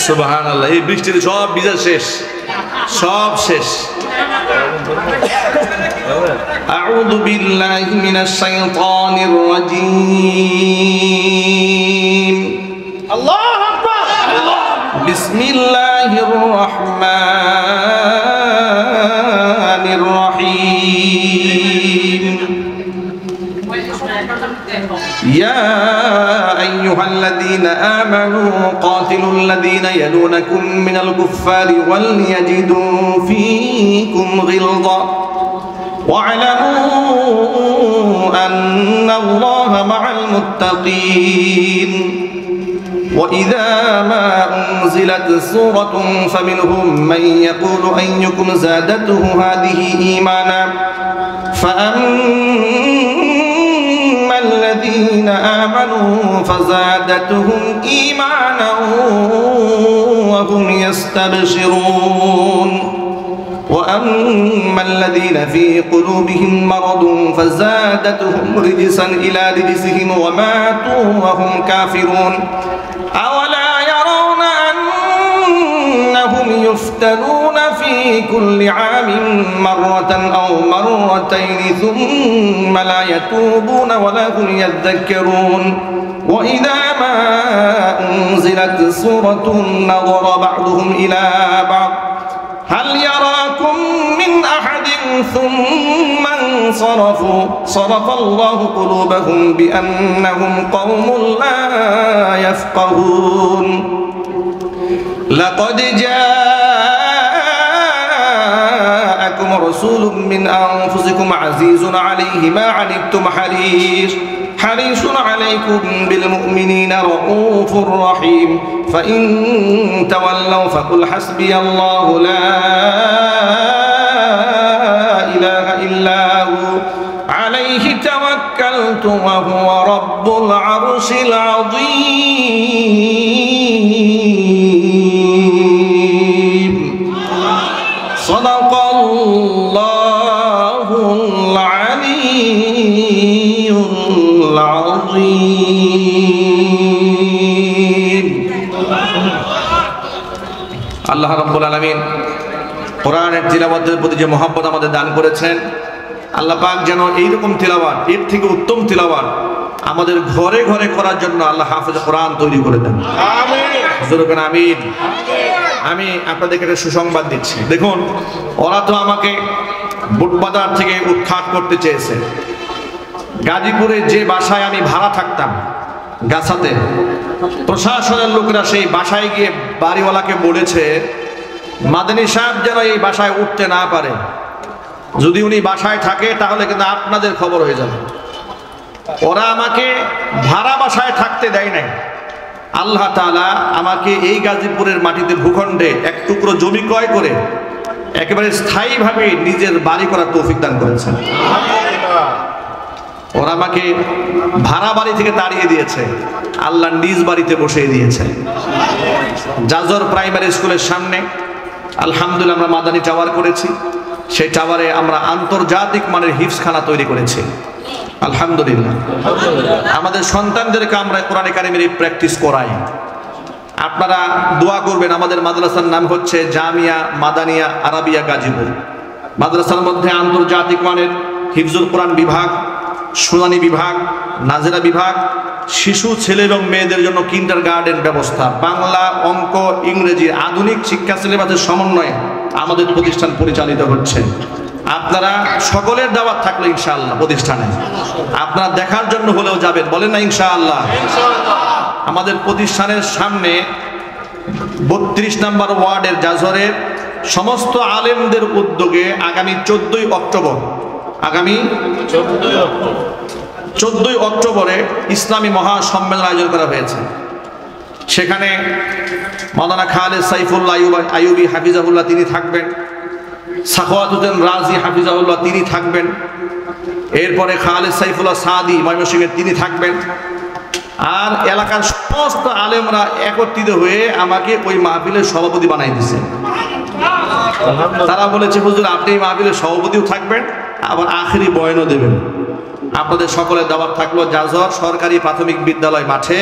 সুবহানাল্লাহ, এই বৃষ্টির সব ভিজা শেষ, সব শেষ। আউযু বিল্লাহি মিনাশ শাইতানির রাজীম। আল্লাহু আকবার। বিসমিল্লাহির রাহমানির রাহিম। ইয়া আইয়ুহাল্লাযীনা আমানু কাতিলুল্লাযীনা ইয়ালুনাকুম মিনাল কুফফারি ওয়াল ইয়াজিদু ফীকুম গিলযা واعلموا أن الله مع المتقين وإذا ما أنزلت سورة فمنهم من يقول أيكم زادته هذه إيمانا فأما الذين آمنوا فزادتهم إيمانا وهم يستبشرون وأما الذين في قلوبهم مرض فزادتهم رجسا إلى رجسهم وماتوا وهم كافرون أولا يرون أنهم يفتنون في كل عام مرة أو مرتين ثم لا يتوبون ولا هم يذكرون وإذا ما أنزلت سورة نظر بعضهم إلى بعض هل يراكم من أحد ثم انصرفوا صرف الله قلوبهم بأنهم قوم لا يفقهون لقد جاءكم رسول من أنفسكم عزيز عليه ما عنتم حريص عليكم بالمؤمنين رؤوف رحيم فإن تولوا فقل حسبي الله لا إله إلا هو عليه توكلت وهو رب العرش العظيم صدق الله العلي العظيم আল্লাহ রাব্বুল আলামিন কোরআনের তিলাওয়াতের প্রতি যে মহব্বত আমাদের দান করেছেন, আল্লাহ পাক যেন এইরকম তিলাওয়াত, এর থেকে উত্তম তিলাওয়াত আমাদের ঘরে ঘরে করার জন্য আল্লাহ হাফেজ কোরআন তৈরি করে দেন। আমিন আমিন। আমি আপনাদেরকে একটা সুসংবাদ দিচ্ছি। দেখুন, ওরা তো আমাকে বুটবাজার থেকে উৎখাত করতে চেয়েছে। গাজীপুরে যে বাসায় আমি ভাড়া থাকতাম গাছাতে, প্রশাসনের লোকেরা সেই বাসায় গিয়ে বাড়িওয়ালাকে বলেছে মাদানী সাহেব যেন এই বাসায় উঠতে না পারে, যদি উনি বাসায় থাকে তাহলে কিন্তু আপনাদের খবর হয়ে যাবে। ওরা আমাকে ভাড়া বাসায় থাকতে দেয় নাই। আল্লাহ তাআলা আমাকে এই গাজীপুরের মাটিতে ভূখণ্ডে এক টুকরো জমি ক্রয় করে একেবারে স্থায়ীভাবে নিজের বাড়ি করার তৌফিক দান করেছেন। ওরা আমাকে ভাড়া বাড়ি থেকে তাড়িয়ে দিয়েছে, আল্লাহ নিজ বাড়িতে বসিয়ে দিয়েছে। জাজর প্রাইমারি স্কুলের সামনে আলহামদুলিল্লাহ আমরা মাদানী টাওয়ার করেছি। সেই টাওয়ারে আমরা আন্তর্জাতিক মানের হিফজখানা তৈরি করেছি আলহামদুলিল্লাহ। আমাদের সন্তানদেরকে আমরা কোরআনে কারিমের প্র্যাকটিস করাই। আপনারা দোয়া করবেন। আমাদের মাদ্রাসার নাম হচ্ছে জামিয়া মাদানিয়া আরাবিয়া গাজীপুর। মাদ্রাসার মধ্যে আন্তর্জাতিক মানের হিফজুল কোরআন বিভাগ, শুনানি বিভাগ, নাজেরা বিভাগ, শিশু ছেলে এবং মেয়েদের জন্য কিন্ডারগার্টেন ব্যবস্থা, বাংলা, অঙ্ক, ইংরেজি আধুনিক শিক্ষা সিলেবাসের সমন্বয়ে আমাদের প্রতিষ্ঠান পরিচালিত হচ্ছে। আপনারা সকলের দাওয়াত থাকলো ইনশাআল্লাহ প্রতিষ্ঠানে। আপনারা দেখার জন্য হলেও যাবেন, বলেন না ইনশাআল্লাহ। আমাদের প্রতিষ্ঠানের সামনে 32 নম্বর ওয়ার্ডের জাজরের সমস্ত আলেমদের উদ্যোগে আগামী 14ই অক্টোবরে ইসলামী মহাসম্মেলন আয়োজন করা হয়েছে। সেখানে মাওলানা খালেদ সাইফুল্লাহ আইয়ুবী হাফিজাহুল্লাহ তিনি থাকবেন, সাখাওয়াত হোসেন রাজি হাফিজাহুল্লাহ তিনি থাকবেন, এরপরে খালেদ সাইফুল্লাহ সাদি ময়মনসিংহের তিনি থাকবেন। আর এলাকার সমস্ত আলেমরা একত্রিত হয়ে আমাকে ওই মাহফিলের সভাপতি বানাই দিয়েছে। তারা বলেছে হুজুর আপনি এই মাহফিলের সভাপতিও থাকবেন, আবার আখেরি বয়ানও দেবেন। আপনাদের সকলের দাওয়াত থাকলো জাজর সরকারি প্রাথমিক বিদ্যালয় মাঠে।